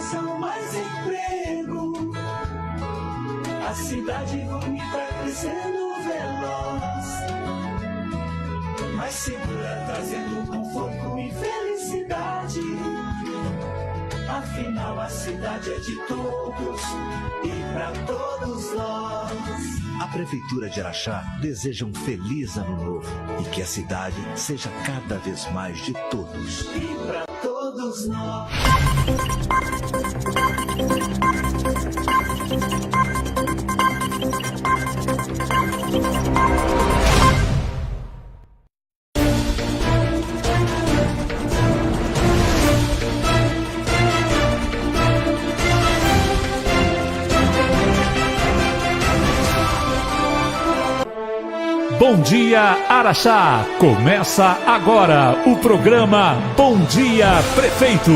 educação, mais emprego. A cidade bonita crescendo veloz, mais segura, trazendo conforto e felicidade. Afinal, a cidade é de todos e pra todos nós. A Prefeitura de Araxá deseja um feliz ano novo e que a cidade seja cada vez mais de todos. E pra todos nós. Bom dia, Araxá! Começa agora o programa Bom Dia Prefeito.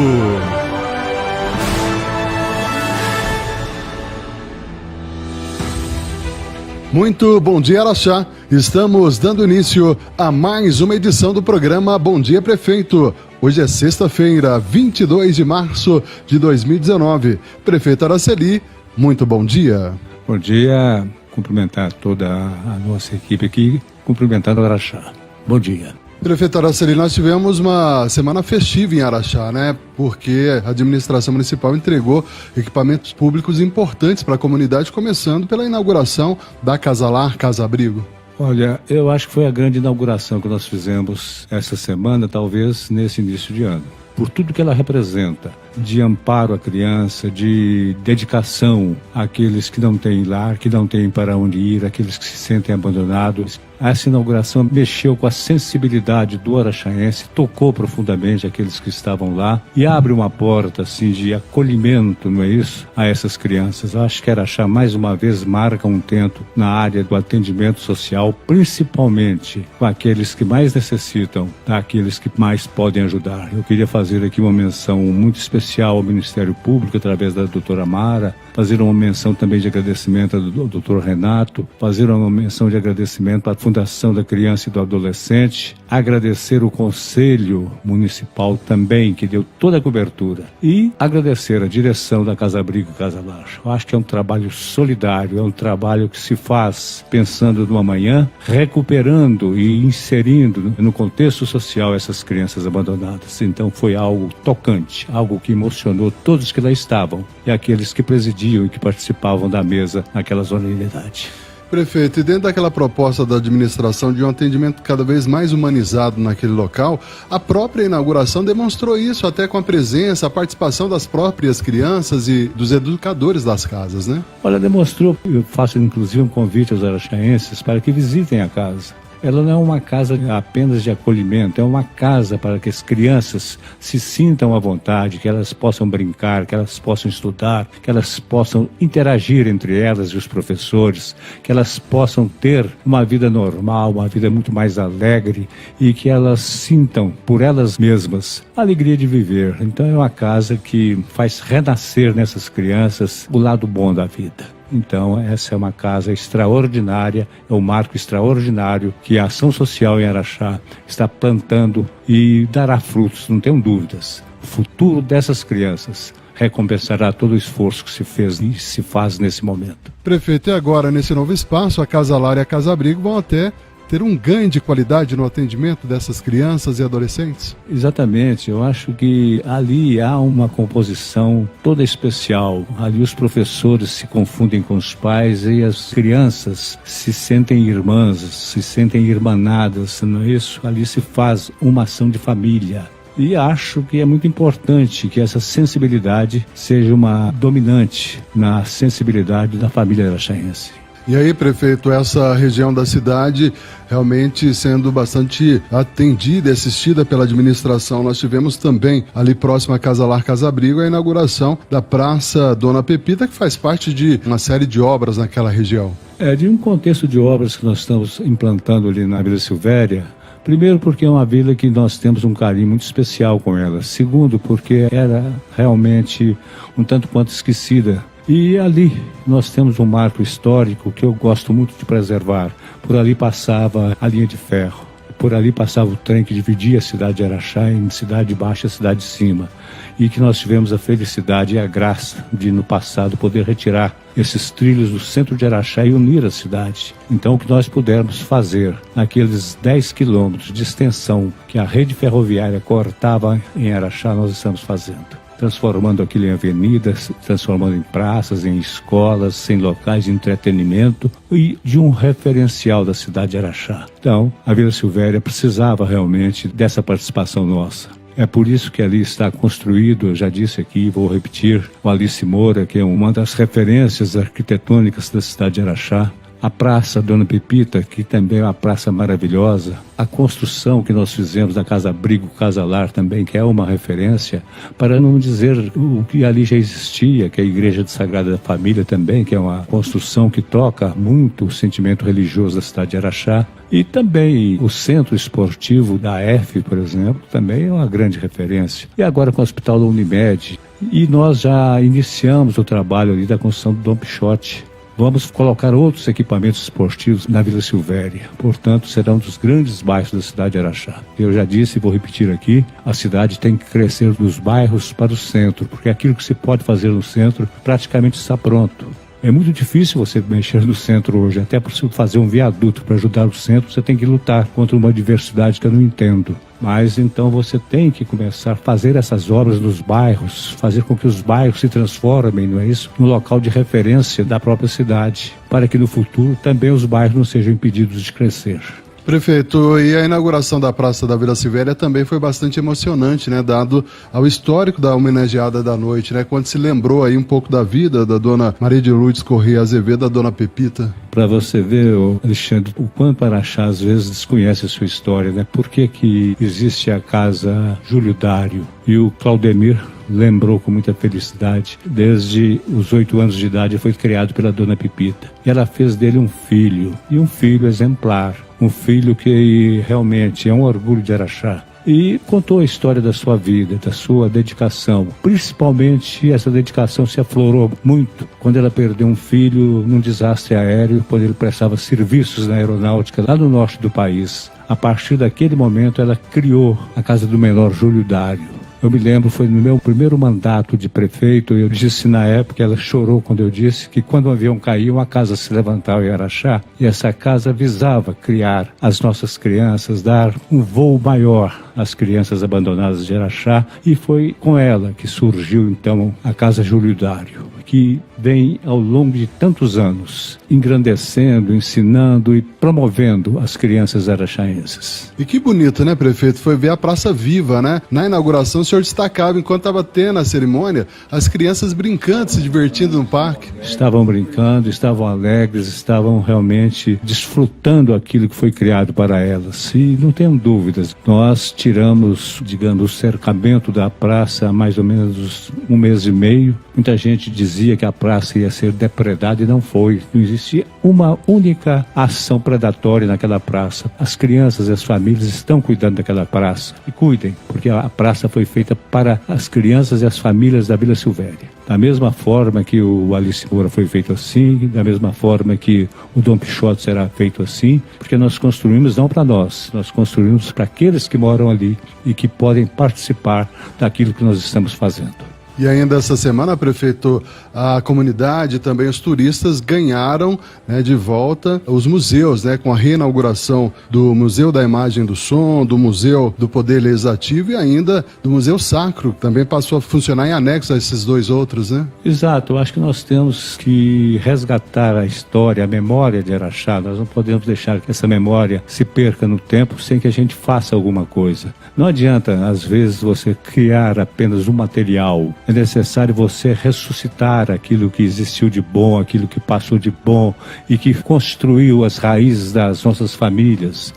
Muito bom dia, Araxá! Estamos dando início a mais uma edição do programa Bom Dia Prefeito. Hoje é sexta-feira, 22 de março de 2019. Prefeito Araceli, muito bom dia. Bom dia. Cumprimentar toda a nossa equipe aqui, cumprimentando o Araxá. Bom dia. Prefeito Araceli, nós tivemos uma semana festiva em Araxá, né? Porque a administração municipal entregou equipamentos públicos importantes para a comunidade, começando pela inauguração da Casa Lar, Casa Abrigo. Olha, eu acho que foi a grande inauguração que nós fizemos essa semana, talvez nesse início de ano. Por tudo que ela representa, de amparo à criança, de dedicação àqueles que não têm lar, que não têm para onde ir, aqueles que se sentem abandonados. Essa inauguração mexeu com a sensibilidade do araxaense, tocou profundamente aqueles que estavam lá e abre uma porta assim de acolhimento, não é isso? A essas crianças. Eu acho que Araxá mais uma vez marca um tento na área do atendimento social, principalmente com aqueles que mais necessitam, daqueles que mais podem ajudar. Eu queria fazer aqui uma menção muito especial ao Ministério Público, através da doutora Mara, fazer uma menção também de agradecimento ao doutor Renato, fazer uma menção de agradecimento à Fundação da Criança e do Adolescente, agradecer o Conselho Municipal também, que deu toda a cobertura, e agradecer a direção da Casa Abrigo e Casa Lar. Eu acho que é um trabalho solidário, é um trabalho que se faz pensando no amanhã, recuperando e inserindo no contexto social essas crianças abandonadas. Então foi algo tocante, algo que emocionou todos que lá estavam e aqueles que presidiam e que participavam da mesa naquela solenidade. Prefeito, e dentro daquela proposta da administração de um atendimento cada vez mais humanizado naquele local, a própria inauguração demonstrou isso, até com a presença, a participação das próprias crianças e dos educadores das casas, né? Olha, demonstrou, eu faço inclusive um convite aos araxaenses para que visitem a casa. Ela não é uma casa apenas de acolhimento, é uma casa para que as crianças se sintam à vontade, que elas possam brincar, que elas possam estudar, que elas possam interagir entre elas e os professores, que elas possam ter uma vida normal, uma vida muito mais alegre e que elas sintam por elas mesmas a alegria de viver. Então é uma casa que faz renascer nessas crianças o lado bom da vida. Então, essa é uma casa extraordinária, é um marco extraordinário que a ação social em Araxá está plantando e dará frutos, não tenho dúvidas. O futuro dessas crianças recompensará todo o esforço que se fez e se faz nesse momento. Prefeito, e agora, nesse novo espaço, a Casa Lar e a Casa Abrigo vão até ter um ganho de qualidade no atendimento dessas crianças e adolescentes? Exatamente, eu acho que ali há uma composição toda especial. Ali os professores se confundem com os pais e as crianças se sentem irmãs, se sentem irmanadas, não é isso? Ali se faz uma ação de família. E acho que é muito importante que essa sensibilidade seja uma dominante na sensibilidade da família araxaense. E aí, prefeito, essa região da cidade realmente sendo bastante atendida e assistida pela administração. Nós tivemos também, ali próximo à Casa Lar, Casa Abrigo, a inauguração da Praça Dona Pepita, que faz parte de uma série de obras naquela região. De um contexto de obras que nós estamos implantando ali na Vila Silvéria. Primeiro, porque é uma vila que nós temos um carinho muito especial com ela. Segundo, porque era realmente um tanto quanto esquecida. E ali nós temos um marco histórico que eu gosto muito de preservar. Por ali passava a linha de ferro. por ali passava o trem que dividia a cidade de Araxá em cidade baixa e cidade de cima, e que nós tivemos a felicidade e a graça de, no passado, poder retirar esses trilhos do centro de Araxá e unir a cidade. Então, o que nós pudermos fazer naqueles 10 quilômetros de extensão que a rede ferroviária cortava em Araxá, nós estamos fazendo. Transformando aquilo em avenidas, transformando em praças, em escolas, em locais de entretenimento e de um referencial da cidade de Araxá. Então, a Vila Silvéria precisava realmente dessa participação nossa. É por isso que ali está construído, eu já disse aqui, vou repetir, o Alice Moura, que é uma das referências arquitetônicas da cidade de Araxá. A Praça Dona Pepita, que também é uma praça maravilhosa. A construção que nós fizemos da Casa Abrigo, Casa Lar também, que é uma referência, para não dizer o que ali já existia, que é a Igreja de Sagrada Família também, que é uma construção que toca muito o sentimento religioso da cidade de Araxá. E também o centro esportivo da F, por exemplo, também é uma grande referência. E agora com o Hospital da Unimed. E nós já iniciamos o trabalho ali da construção do Dom Pichote. Vamos colocar outros equipamentos esportivos na Vila Silvéria. Portanto, será um dos grandes bairros da cidade de Araxá. Eu já disse e vou repetir aqui, a cidade tem que crescer dos bairros para o centro, porque aquilo que se pode fazer no centro praticamente está pronto. É muito difícil você mexer no centro hoje, até por fazer um viaduto para ajudar o centro, você tem que lutar contra uma diversidade que eu não entendo. Mas então você tem que começar a fazer essas obras nos bairros, fazer com que os bairros se transformem, não é isso? No local de referência da própria cidade, para que no futuro também os bairros não sejam impedidos de crescer. Prefeito, e a inauguração da Praça da Vila Silvéria também foi bastante emocionante, né? Dado ao histórico da homenageada da noite, né? Quando se lembrou aí um pouco da vida da dona Maria de Lourdes Corrêa Azevedo, da dona Pepita. Para você ver, Alexandre, o quanto Araxá às vezes desconhece a sua história, né? Por que existe a Casa Júlio Dário? E o Claudemir lembrou com muita felicidade, desde os 8 anos de idade foi criado pela dona Pepita. E ela fez dele um filho, e um filho exemplar, um filho que realmente é um orgulho de Araxá. E contou a história da sua vida, da sua dedicação. Principalmente essa dedicação se aflorou muito quando ela perdeu um filho num desastre aéreo, quando ele prestava serviços na aeronáutica lá no norte do país. A partir daquele momento ela criou a Casa do Menor Júlio Dário. Eu me lembro, foi no meu primeiro mandato de prefeito, eu disse na época, ela chorou quando eu disse que quando um avião caiu, uma casa se levantava em Araxá, e essa casa visava criar as nossas crianças, dar um voo maior às crianças abandonadas de Araxá, e foi com ela que surgiu então a Casa Júlio Dário, que vem ao longo de tantos anos engrandecendo, ensinando e promovendo as crianças araxaenses. E que bonito, né, prefeito? Foi ver a praça viva, né? Na inauguração o senhor destacava, enquanto estava tendo a cerimônia, as crianças brincando, se divertindo no parque. Estavam brincando, estavam alegres, estavam realmente desfrutando aquilo que foi criado para elas. E não tenham dúvidas, nós tiramos, digamos, o cercamento da praça há mais ou menos 1 mês e meio. Muita gente dizia que a praça ia ser depredada e não foi. Não existia uma única ação predatória naquela praça. As crianças e as famílias estão cuidando daquela praça. E cuidem, porque a praça foi feita para as crianças e as famílias da Vila Silvéria. Da mesma forma que o Alice Moura foi feito assim, da mesma forma que o Dom Pichote será feito assim, porque nós construímos não para nós construímos para aqueles que moram ali e que podem participar daquilo que nós estamos fazendo. E ainda essa semana, prefeito, a comunidade e também os turistas ganharam, né, de volta os museus, né, com a reinauguração do Museu da Imagem do Som, do Museu do Poder Legislativo e ainda do Museu Sacro, que também passou a funcionar em anexo a esses 2 outros, né? Exato, eu acho que nós temos que resgatar a história, a memória de Araxá. Nós não podemos deixar que essa memória se perca no tempo sem que a gente faça alguma coisa. Não adianta, às vezes, você criar apenas um material. É necessário você ressuscitar aquilo que existiu de bom, aquilo que passou de bom e que construiu as raízes das nossas famílias.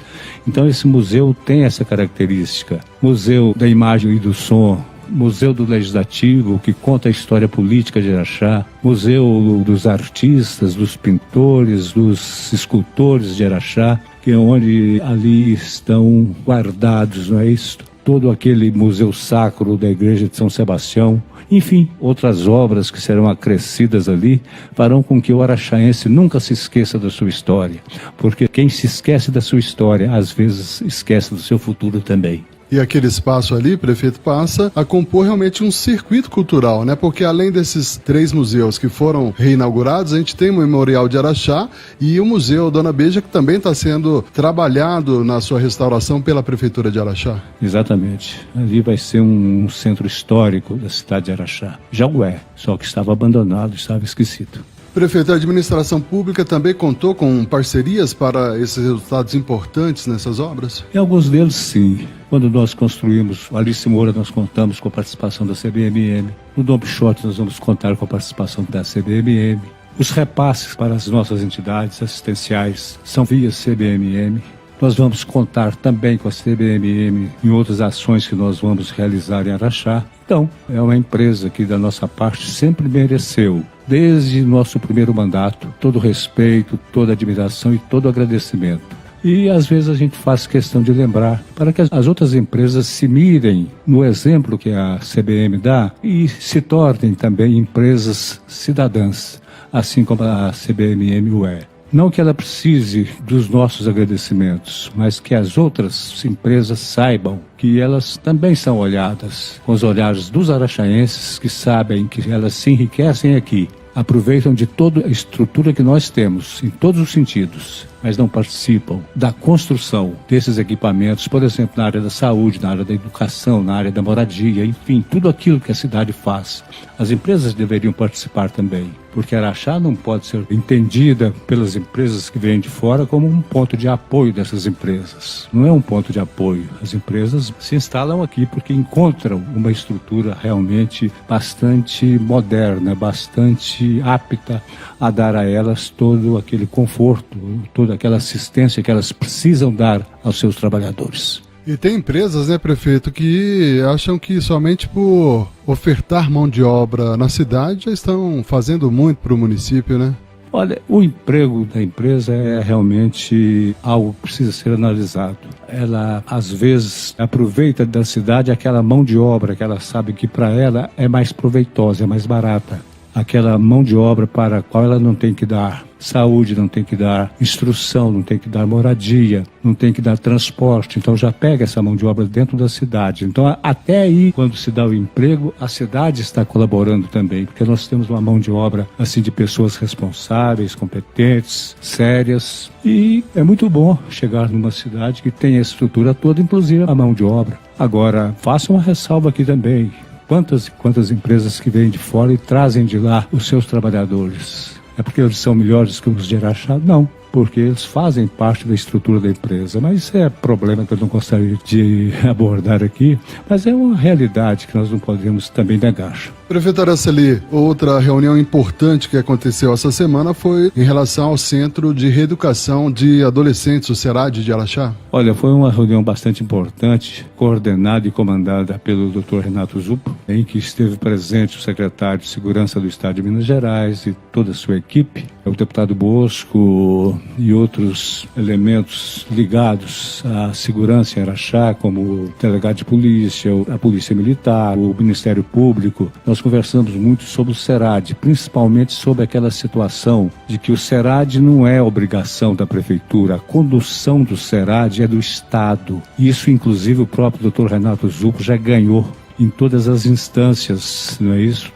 Então esse museu tem essa característica. Museu da Imagem e do Som, Museu do Legislativo, que conta a história política de Araxá, Museu dos Artistas, dos Pintores, dos Escultores de Araxá, que é onde ali estão guardados, não é isso? todo aquele museu sacro da igreja de São Sebastião, enfim, outras obras que serão acrescidas ali, farão com que o araxaense nunca se esqueça da sua história, porque quem se esquece da sua história, às vezes esquece do seu futuro também. E aquele espaço ali, prefeito, passa a compor realmente um circuito cultural, né? Porque além desses 3 museus que foram reinaugurados, a gente tem o Memorial de Araxá e o Museu Dona Beija, que também está sendo trabalhado na sua restauração pela Prefeitura de Araxá. Exatamente. Ali vai ser um centro histórico da cidade de Araxá. Já o é, só que estava abandonado, estava esquecido. Prefeito, a administração pública também contou com parcerias para esses resultados importantes nessas obras? Em alguns deles, sim. Quando nós construímos o Alice Moura, nós contamos com a participação da CBMM. No Dom Quixote, nós vamos contar com a participação da CBMM. Os repasses para as nossas entidades assistenciais são via CBMM. Nós vamos contar também com a CBMM em outras ações que nós vamos realizar em Araxá. Então, é uma empresa que da nossa parte sempre mereceu, desde nosso primeiro mandato, todo o respeito, toda a admiração e todo o agradecimento. E às vezes a gente faz questão de lembrar para que as outras empresas se mirem no exemplo que a CBM dá e se tornem também empresas cidadãs, assim como a CBMM o é. Não que ela precise dos nossos agradecimentos, mas que as outras empresas saibam que elas também são olhadas com os olhares dos araxaenses, que sabem que elas se enriquecem aqui, aproveitam de toda a estrutura que nós temos, em todos os sentidos, mas não participam da construção desses equipamentos, por exemplo, na área da saúde, na área da educação, na área da moradia, enfim, tudo aquilo que a cidade faz. As empresas deveriam participar também, porque Araxá não pode ser entendida pelas empresas que vêm de fora como um ponto de apoio dessas empresas. Não é um ponto de apoio. As empresas se instalam aqui porque encontram uma estrutura realmente bastante moderna, bastante apta a dar a elas todo aquele conforto, toda aquela assistência que elas precisam dar aos seus trabalhadores. E tem empresas, né, prefeito, que acham que somente por ofertar mão de obra na cidade já estão fazendo muito para o município, né? Olha, o emprego da empresa é realmente algo que precisa ser analisado. Ela, às vezes, aproveita da cidade aquela mão de obra que ela sabe que para ela é mais proveitosa, é mais barata. Aquela mão de obra para a qual ela não tem que dar saúde, não tem que dar instrução, não tem que dar moradia, não tem que dar transporte. Então já pega essa mão de obra dentro da cidade. Então até aí, quando se dá o emprego, a cidade está colaborando também, porque nós temos uma mão de obra assim de pessoas responsáveis, competentes, sérias. E é muito bom chegar numa cidade que tem a estrutura toda, inclusive a mão de obra. Agora, faça uma ressalva aqui também. Quantas empresas que vêm de fora e trazem de lá os seus trabalhadores? É porque eles são melhores que os de Araxá? Não, porque eles fazem parte da estrutura da empresa. Mas isso é problema que eu não gostaria de abordar aqui, mas é uma realidade que nós não podemos também negar. Prefeito Araceli, outra reunião importante que aconteceu essa semana foi em relação ao Centro de Reeducação de Adolescentes, o SERAD de Araxá. Olha, foi uma reunião bastante importante, coordenada e comandada pelo Dr. Renato Zupo, em que esteve presente o secretário de Segurança do Estado de Minas Gerais e toda a sua equipe, o deputado Bosco e outros elementos ligados à segurança em Araxá, como o delegado de polícia, a polícia militar, o Ministério Público. Nós conversamos muito sobre o SERAD, principalmente sobre aquela situação de que o SERAD não é obrigação da prefeitura, a condução do SERAD é do Estado. Isso, inclusive, o próprio Dr. Renato Zupo já ganhou em todas as instâncias, não é isso,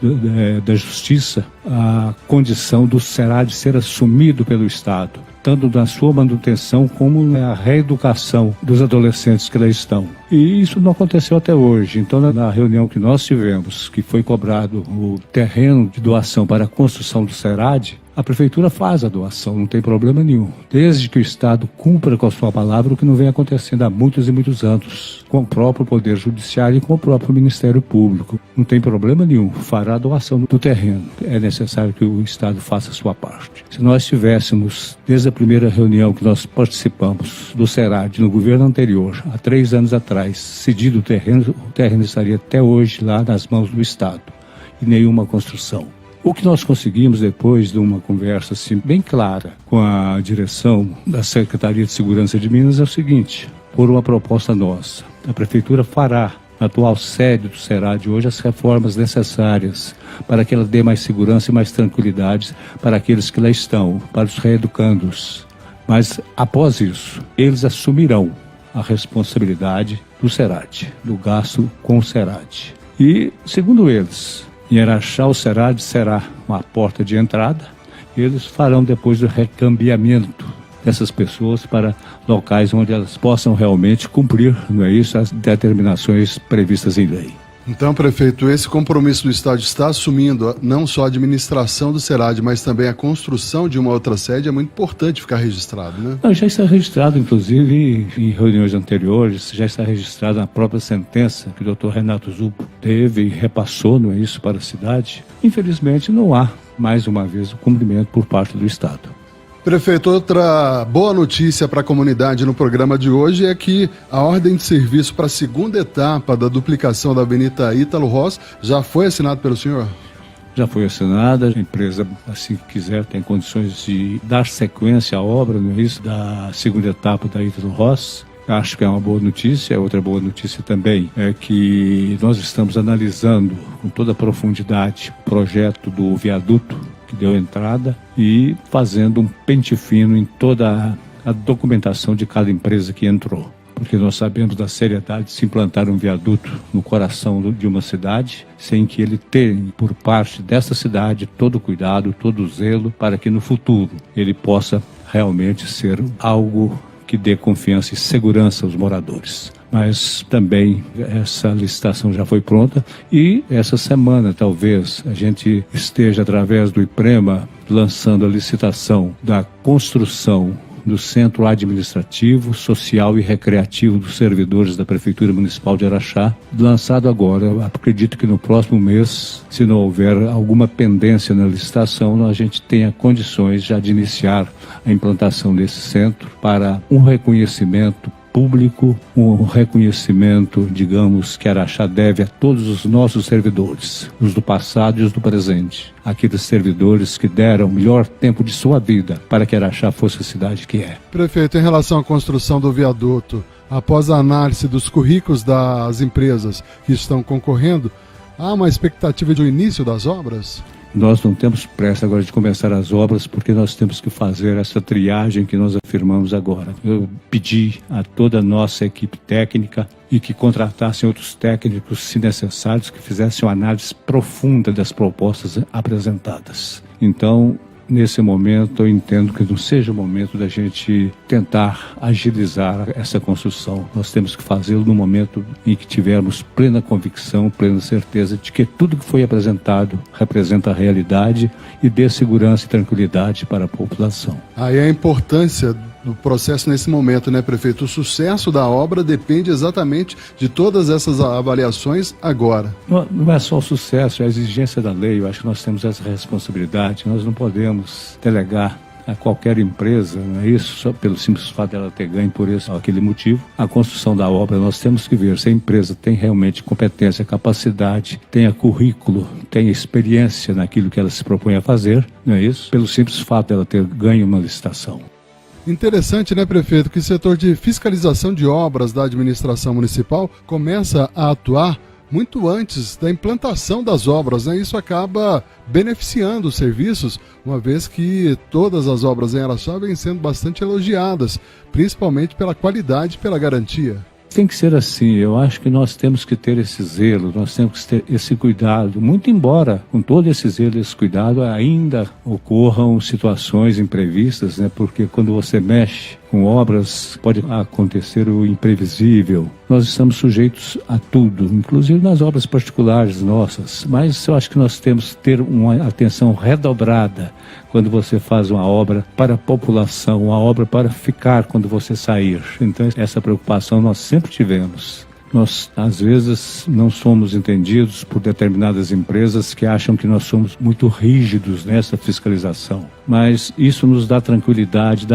da justiça, a condição do SERAD ser assumido pelo Estado, tanto na sua manutenção como na reeducação dos adolescentes que lá estão. E isso não aconteceu até hoje. Então, na reunião que nós tivemos, que foi cobrado o terreno de doação para a construção do SERAD, a prefeitura faz a doação, não tem problema nenhum. Desde que o Estado cumpra com a sua palavra, o que não vem acontecendo há muitos e muitos anos, com o próprio Poder Judiciário e com o próprio Ministério Público. Não tem problema nenhum, fará a doação do terreno. É necessário que o Estado faça a sua parte. Se nós tivéssemos, desde a primeira reunião que nós participamos do SERAD no governo anterior, há 3 anos atrás, cedido o terreno estaria até hoje lá nas mãos do Estado e nenhuma construção. O que nós conseguimos depois de uma conversa assim, bem clara com a direção da Secretaria de Segurança de Minas é o seguinte: por uma proposta nossa. A Prefeitura fará na atual sede do SERAD hoje as reformas necessárias para que ela dê mais segurança e mais tranquilidade para aqueles que lá estão, para os reeducandos. Mas após isso, eles assumirão a responsabilidade do SERAD, do gasto com o SERAD. E, segundo eles, em Araxá o SERAD será uma porta de entrada. Eles farão depois o recambiamento dessas pessoas para locais onde elas possam realmente cumprir, não é isso, as determinações previstas em lei. Então, prefeito, esse compromisso do Estado está assumindo não só a administração do SERAD, mas também a construção de uma outra sede. É muito importante ficar registrado, né? Não, já está registrado, inclusive, em reuniões anteriores, já está registrado na própria sentença que o Dr. Renato Zupo teve e repassou, não é isso, para a cidade. Infelizmente, não há, mais uma vez, o cumprimento por parte do Estado. Prefeito, outra boa notícia para a comunidade no programa de hoje é que a ordem de serviço para a segunda etapa da duplicação da Avenida Ítalo Ross já foi assinada pelo senhor? Já foi assinada, a empresa, assim que quiser, tem condições de dar sequência à obra, não é isso, da segunda etapa da Ítalo Ross. Acho que é uma boa notícia. Outra boa notícia também é que nós estamos analisando com toda a profundidade o projeto do viaduto que deu entrada e fazendo um pente fino em toda a documentação de cada empresa que entrou. Porque nós sabemos da seriedade de se implantar um viaduto no coração de uma cidade, sem que ele tenha, por parte dessa cidade, todo o cuidado, todo o zelo, para que no futuro ele possa realmente ser algo que dê confiança e segurança aos moradores. Mas também essa licitação já foi pronta e essa semana talvez a gente esteja, através do IPREMA, lançando a licitação da construção do Centro Administrativo, Social e Recreativo dos Servidores da Prefeitura Municipal de Araxá, lançado agora. Eu acredito que no próximo mês, se não houver alguma pendência na licitação, a gente tenha condições já de iniciar a implantação desse centro para um reconhecimento público, um reconhecimento, digamos, que Araxá deve a todos os nossos servidores, os do passado e os do presente, aqueles servidores que deram o melhor tempo de sua vida para que Araxá fosse a cidade que é. Prefeito, em relação à construção do viaduto, após a análise dos currículos das empresas que estão concorrendo, há uma expectativa de um início das obras? Nós não temos pressa agora de começar as obras, porque nós temos que fazer essa triagem que nós afirmamos agora. Eu pedi a toda a nossa equipe técnica e que contratassem outros técnicos, se necessários, que fizessem uma análise profunda das propostas apresentadas. Então, nesse momento, eu entendo que não seja o momento da gente tentar agilizar essa construção. Nós temos que fazê-lo no momento em que tivermos plena convicção, plena certeza de que tudo que foi apresentado representa a realidade e dê segurança e tranquilidade para a população. Aí a importância do processo nesse momento, né, prefeito? O sucesso da obra depende exatamente de todas essas avaliações agora. Não é só o sucesso, é a exigência da lei. Eu acho que nós temos essa responsabilidade. Nós não podemos delegar a qualquer empresa, não é isso, só pelo simples fato dela ter ganho por esse ou aquele motivo. A construção da obra, nós temos que ver se a empresa tem realmente competência, capacidade, tenha currículo, tenha experiência naquilo que ela se propõe a fazer, não é isso? Pelo simples fato dela ter ganho uma licitação. Interessante, né, prefeito, que o setor de fiscalização de obras da administração municipal começa a atuar muito antes da implantação das obras, né? Isso acaba beneficiando os serviços, uma vez que todas as obras em Araxá vêm sendo bastante elogiadas, principalmente pela qualidade e pela garantia. Tem que ser assim. Eu acho que nós temos que ter esse zelo, nós temos que ter esse cuidado, muito embora com todo esse zelo e esse cuidado ainda ocorram situações imprevistas, né? Porque quando você mexe com obras pode acontecer o imprevisível. Nós estamos sujeitos a tudo, inclusive nas obras particulares nossas, mas eu acho que nós temos que ter uma atenção redobrada quando você faz uma obra para a população, uma obra para ficar quando você sair. Então essa preocupação nós sempre tivemos. Nós, às vezes, não somos entendidos por determinadas empresas que acham que nós somos muito rígidos nessa fiscalização. Mas isso nos dá tranquilidade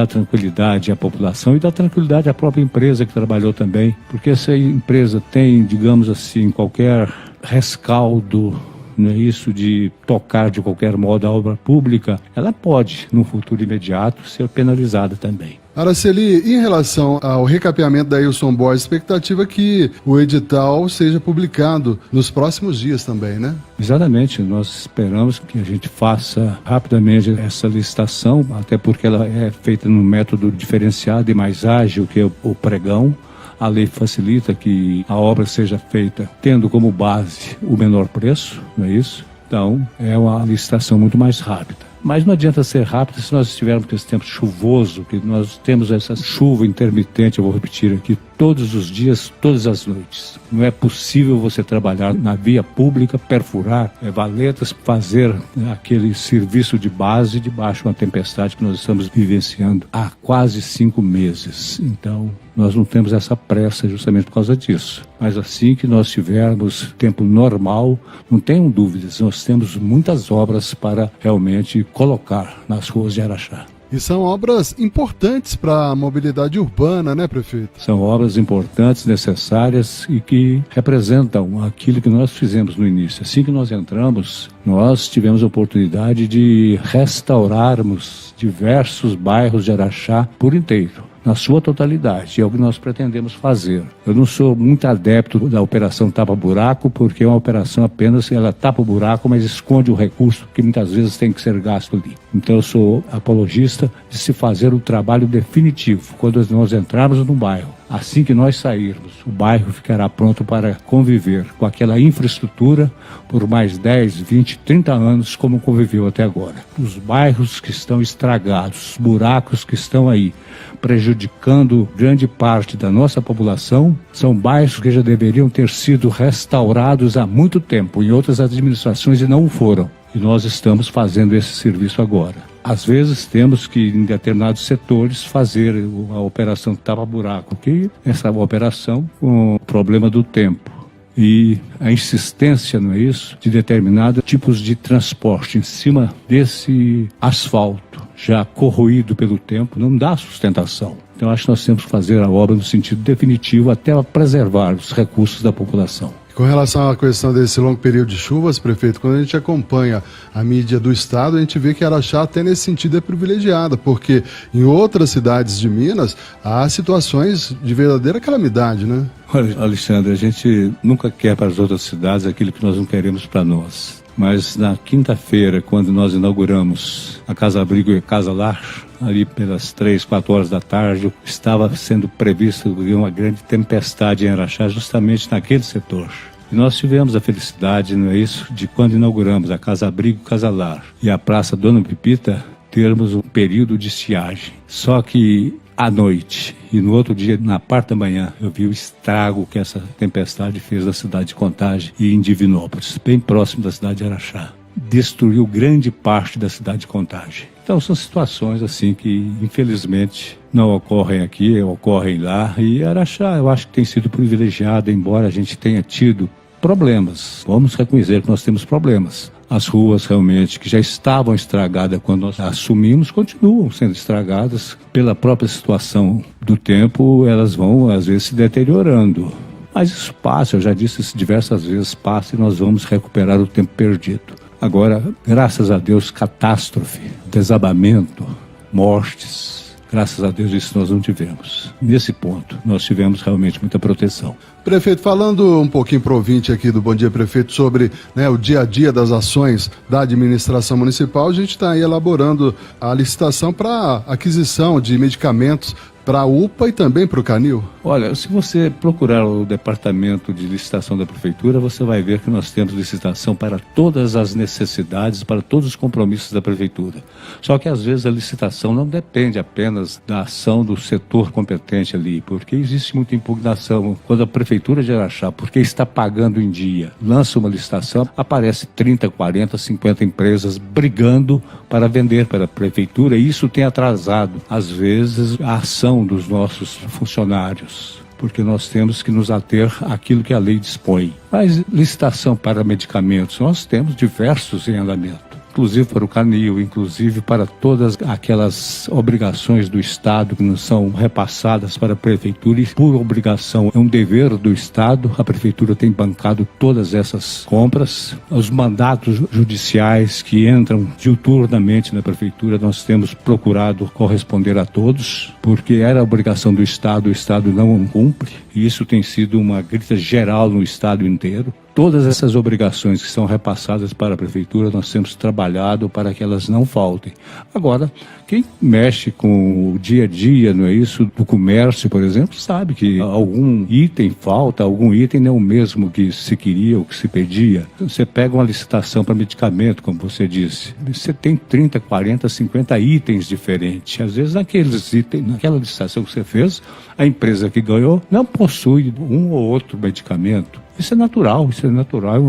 à população e dá tranquilidade à própria empresa que trabalhou também. Porque se a empresa tem, digamos assim, qualquer rescaldo, não é isso, de tocar de qualquer modo a obra pública, ela pode, no futuro imediato, ser penalizada também. Araceli, em relação ao recapeamento da Ilson Borges, expectativa é que o edital seja publicado nos próximos dias também, né? Exatamente, nós esperamos que a gente faça rapidamente essa licitação, até porque ela é feita num método diferenciado e mais ágil que o pregão. A lei facilita que a obra seja feita tendo como base o menor preço, não é isso? Então, é uma licitação muito mais rápida. Mas não adianta ser rápido se nós estivermos com esse tempo chuvoso, que nós temos essa chuva intermitente, eu vou repetir aqui, todos os dias, todas as noites. Não é possível você trabalhar na via pública, perfurar valetas, fazer aquele serviço de base debaixo de uma tempestade que nós estamos vivenciando há quase 5 meses. Então, nós não temos essa pressa justamente por causa disso. Mas assim que nós tivermos tempo normal, não tenham dúvidas, nós temos muitas obras para realmente colocar nas ruas de Araxá. E são obras importantes para a mobilidade urbana, né, prefeito? São obras importantes, necessárias e que representam aquilo que nós fizemos no início. Assim que nós entramos, nós tivemos a oportunidade de restaurarmos diversos bairros de Araxá por inteiro, na sua totalidade, é o que nós pretendemos fazer. Eu não sou muito adepto da operação tapa-buraco, porque é uma operação apenas, ela tapa o buraco, mas esconde o recurso que muitas vezes tem que ser gasto ali. Então eu sou apologista de se fazer o trabalho definitivo. Quando nós entrarmos no bairro, assim que nós sairmos, o bairro ficará pronto para conviver com aquela infraestrutura por mais 10, 20, 30 anos como conviveu até agora. Os bairros que estão estragados, os buracos que estão aí, prejudicando grande parte da nossa população, são bairros que já deveriam ter sido restaurados há muito tempo em outras administrações e não foram. E nós estamos fazendo esse serviço agora. Às vezes temos que, em determinados setores, fazer a operação tapa-buraco, que essa operação com o problema do tempo e a insistência, não é isso, de determinados tipos de transporte em cima desse asfalto já corroído pelo tempo, não dá sustentação. Então acho que nós temos que fazer a obra no sentido definitivo até preservar os recursos da população. Com relação à questão desse longo período de chuvas, prefeito, quando a gente acompanha a mídia do estado, a gente vê que Araxá até nesse sentido é privilegiada, porque em outras cidades de Minas há situações de verdadeira calamidade, né? Olha, Alexandre, a gente nunca quer para as outras cidades aquilo que nós não queremos para nós. Mas na quinta-feira, quando nós inauguramos a Casa Abrigo e a Casa Lar, ali pelas 3, 4 horas da tarde, estava sendo prevista uma grande tempestade em Araxá, justamente naquele setor. E nós tivemos a felicidade, não é isso, de quando inauguramos a Casa Abrigo e Casa Lar e a Praça Dona Pipita, termos um período de estiagem. Só que à noite e no outro dia, na parte da manhã, eu vi o estrago que essa tempestade fez na cidade de Contagem e em Divinópolis, bem próximo da cidade de Araxá. Destruiu grande parte da cidade de Contagem. Então são situações assim que infelizmente não ocorrem aqui, ocorrem lá. E Araxá eu acho que tem sido privilegiada, embora a gente tenha tido problemas. Vamos reconhecer que nós temos problemas. As ruas realmente que já estavam estragadas quando nós assumimos, continuam sendo estragadas. Pela própria situação do tempo, elas vão às vezes se deteriorando. Mas isso passa, eu já disse isso diversas vezes, passa e nós vamos recuperar o tempo perdido. Agora, graças a Deus, catástrofe, desabamento, mortes, graças a Deus isso nós não tivemos. Nesse ponto, nós tivemos realmente muita proteção. Prefeito, falando um pouquinho para o ouvinte aqui do Bom Dia Prefeito sobre o dia a dia das ações da administração municipal, a gente está aí elaborando a licitação para aquisição de medicamentos para a UPA e também para o Canil. Olha, se você procurar o departamento de licitação da prefeitura, você vai ver que nós temos licitação para todas as necessidades, para todos os compromissos da prefeitura. Só que às vezes a licitação não depende apenas da ação do setor competente ali, porque existe muita impugnação. Quando a prefeitura de Araxá, porque está pagando em dia, lança uma licitação, aparece 30, 40, 50 empresas brigando para vender para a prefeitura, e isso tem atrasado, às vezes, a ação dos nossos funcionários, porque nós temos que nos ater àquilo que a lei dispõe. Mas licitação para medicamentos, nós temos diversos em andamento. inclusive para o Canil, inclusive para todas aquelas obrigações do Estado que não são repassadas para a Prefeitura, e por obrigação é um dever do Estado, a Prefeitura tem bancado todas essas compras. Os mandatos judiciais que entram diuturnamente na Prefeitura, nós temos procurado corresponder a todos, porque era a obrigação do Estado, o Estado não cumpre, e isso tem sido uma grita geral no Estado inteiro. Todas essas obrigações que são repassadas para a Prefeitura, nós temos trabalhado para que elas não faltem. Agora, quem mexe com o dia a dia, não é isso, do comércio, por exemplo, sabe que algum item falta, algum item não é o mesmo que se queria ou que se pedia. Você pega uma licitação para medicamento, como você disse, você tem 30, 40, 50 itens diferentes. Às vezes, naqueles itens, naquela licitação que você fez, a empresa que ganhou não possui um ou outro medicamento. Isso é natural.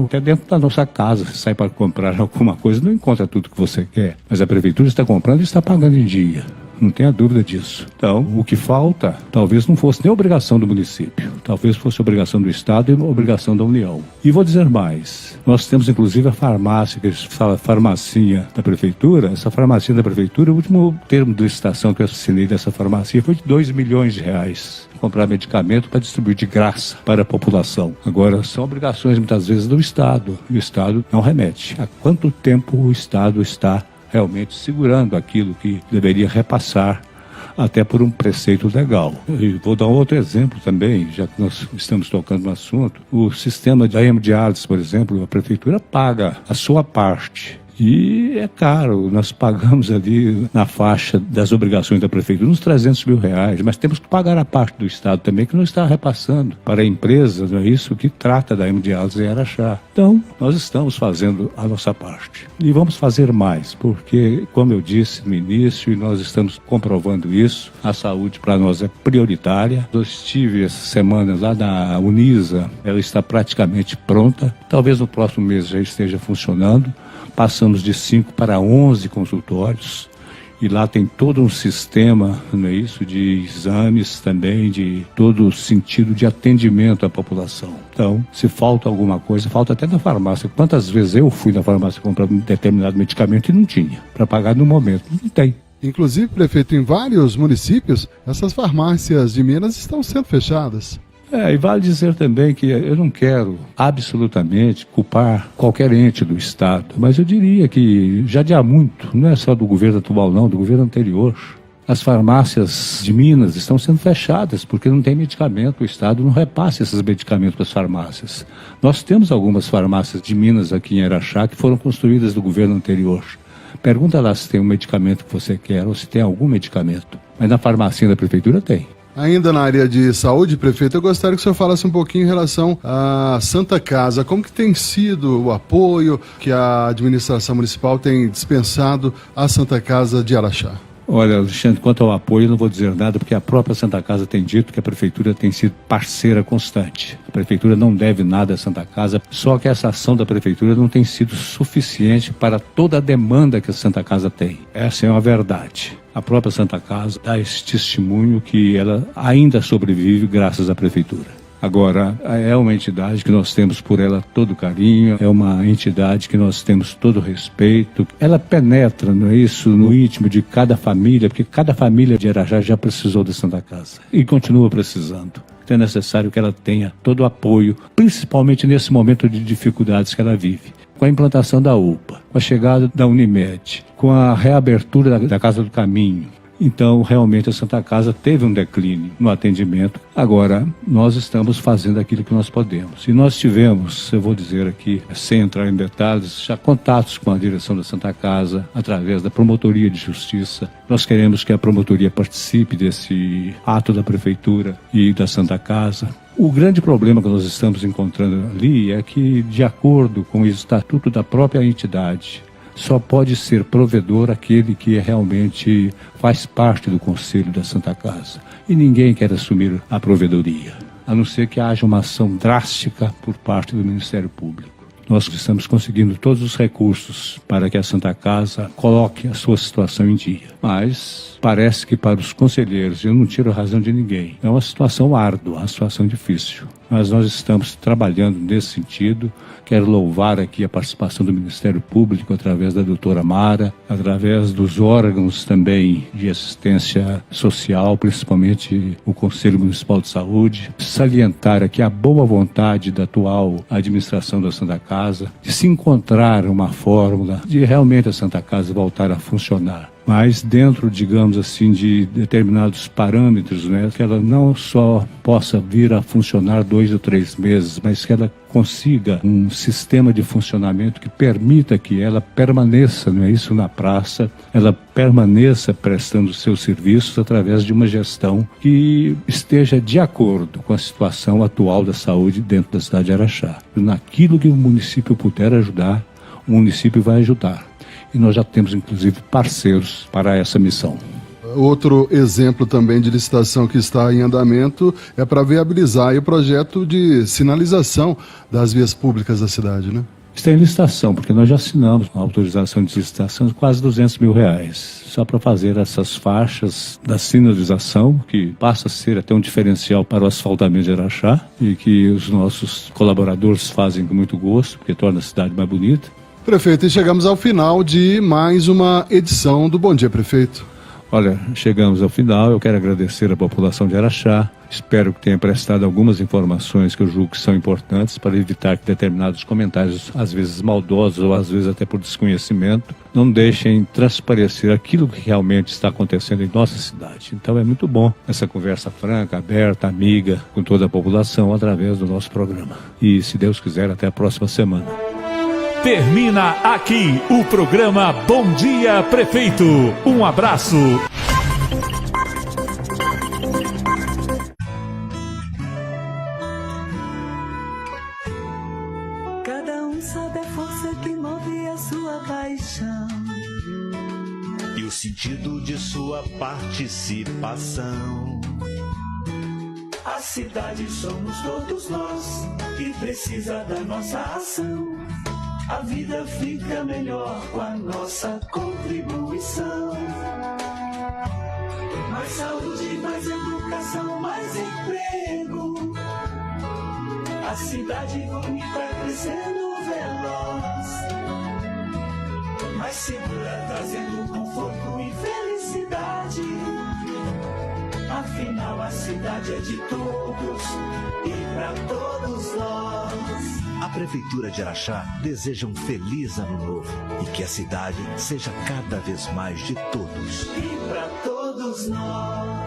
Até dentro da nossa casa, você sai para comprar alguma coisa, não encontra tudo que você quer. Mas a Prefeitura está comprando e está pagando em dia. Não tenha dúvida disso. Então, o que falta, talvez não fosse nem obrigação do município. Talvez fosse obrigação do Estado e obrigação da União. E vou dizer mais. Nós temos, inclusive, a farmácia, que a gente fala farmacinha da Prefeitura. Essa farmacinha da Prefeitura, o último termo de licitação que eu assinei dessa farmácia foi de R$2 milhões. Comprar medicamento para distribuir de graça para a população. Agora, são obrigações, muitas vezes, do Estado. E o Estado não remete. Há quanto tempo o Estado está realmente segurando aquilo que deveria repassar, até por um preceito legal. E vou dar um outro exemplo também, já que nós estamos tocando no assunto. O sistema da hemodiálise, por exemplo, a Prefeitura paga a sua parte. E é caro, nós pagamos ali na faixa das obrigações da Prefeitura uns R$300 mil, mas temos que pagar a parte do Estado também, que não está repassando para a empresa, não é isso, que trata da hemodiálise em Araxá. Então, nós estamos fazendo a nossa parte. E vamos fazer mais, porque, como eu disse no início, e nós estamos comprovando isso, a saúde para nós é prioritária. Eu estive essa semana lá na Unisa, ela está praticamente pronta, talvez no próximo mês já esteja funcionando. Passamos de 5 para 11 consultórios e lá tem todo um sistema, não é isso, de exames também, de todo o sentido de atendimento à população. Então, se falta alguma coisa, falta até na farmácia. Quantas vezes eu fui na farmácia comprar um determinado medicamento e não tinha, para pagar no momento? Não tem. Inclusive, prefeito, em vários municípios, essas farmácias de Minas estão sendo fechadas. E vale dizer também que eu não quero absolutamente culpar qualquer ente do Estado, mas eu diria que já de há muito, não é só do governo atual não, do governo anterior, as farmácias de Minas estão sendo fechadas porque não tem medicamento, o Estado não repassa esses medicamentos para as farmácias. Nós temos algumas farmácias de Minas aqui em Araxá que foram construídas do governo anterior. Pergunta lá se tem um medicamento que você quer ou se tem algum medicamento, mas na farmácia da Prefeitura tem. Ainda na área de saúde, prefeito, eu gostaria que o senhor falasse um pouquinho em relação à Santa Casa. Como que tem sido o apoio que a administração municipal tem dispensado à Santa Casa de Araxá? Olha, Alexandre, quanto ao apoio, eu não vou dizer nada, porque a própria Santa Casa tem dito que a Prefeitura tem sido parceira constante. A Prefeitura não deve nada à Santa Casa, só que essa ação da Prefeitura não tem sido suficiente para toda a demanda que a Santa Casa tem. Essa é uma verdade. A própria Santa Casa dá esse testemunho que ela ainda sobrevive graças à Prefeitura. Agora, é uma entidade que nós temos por ela todo carinho, é uma entidade que nós temos todo respeito. Ela penetra, não é isso, no íntimo de cada família, porque cada família de Araxá já precisou da Santa Casa e continua precisando. Então é necessário que ela tenha todo o apoio, principalmente nesse momento de dificuldades que ela vive. Com a implantação da UPA, com a chegada da Unimed, com a reabertura da Casa do Caminho. Então, realmente, a Santa Casa teve um declínio no atendimento. Agora, nós estamos fazendo aquilo que nós podemos. E nós tivemos, eu vou dizer aqui, sem entrar em detalhes, já contatos com a direção da Santa Casa, através da Promotoria de Justiça. Nós queremos que a Promotoria participe desse ato da Prefeitura e da Santa Casa. O grande problema que nós estamos encontrando ali é que, de acordo com o estatuto da própria entidade, só pode ser provedor aquele que realmente faz parte do Conselho da Santa Casa. E ninguém quer assumir a provedoria, a não ser que haja uma ação drástica por parte do Ministério Público. Nós estamos conseguindo todos os recursos para que a Santa Casa coloque a sua situação em dia. Mas parece que para os conselheiros, eu não tiro a razão de ninguém, é uma situação árdua, uma situação difícil. Mas nós estamos trabalhando nesse sentido. Quero louvar aqui a participação do Ministério Público através da doutora Mara, através dos órgãos também de assistência social, principalmente o Conselho Municipal de Saúde. Salientar aqui a boa vontade da atual administração da Santa Casa de se encontrar uma fórmula de realmente a Santa Casa voltar a funcionar. Mas dentro, digamos assim, de determinados parâmetros, né, que ela não só possa vir a funcionar 2 ou 3 meses, mas que ela consiga um sistema de funcionamento que permita que ela permaneça, não é isso, na praça, ela permaneça prestando seus serviços através de uma gestão que esteja de acordo com a situação atual da saúde dentro da cidade de Araxá. Naquilo que o município puder ajudar, o município vai ajudar. E nós já temos, inclusive, parceiros para essa missão. Outro exemplo também de licitação que está em andamento é para viabilizar aí o projeto de sinalização das vias públicas da cidade, né? Está em licitação, porque nós já assinamos uma autorização de licitação de quase R$200 mil, só para fazer essas faixas da sinalização, que passa a ser até um diferencial para o asfaltamento de Araxá, e que os nossos colaboradores fazem com muito gosto, porque torna a cidade mais bonita. Prefeito, e chegamos ao final de mais uma edição do Bom Dia, Prefeito. Olha, chegamos ao final, eu quero agradecer à população de Araxá, espero que tenha prestado algumas informações que eu julgo que são importantes para evitar que determinados comentários, às vezes maldosos ou às vezes até por desconhecimento, não deixem transparecer aquilo que realmente está acontecendo em nossa cidade. Então é muito bom essa conversa franca, aberta, amiga com toda a população através do nosso programa. E se Deus quiser, até a próxima semana. Termina aqui o programa Bom Dia Prefeito. Um abraço. Cada um sabe a força que move a sua paixão E o sentido de sua participação. A cidade somos todos nós que precisa da nossa ação. A vida fica melhor com a nossa contribuição. Mais saúde, mais educação, mais emprego. A cidade bonita crescendo veloz. Mais segura, trazendo conforto e felicidade. Afinal, a cidade é de todos e pra todos nós. A Prefeitura de Araxá deseja um feliz ano novo e que a cidade seja cada vez mais de todos. E pra todos nós.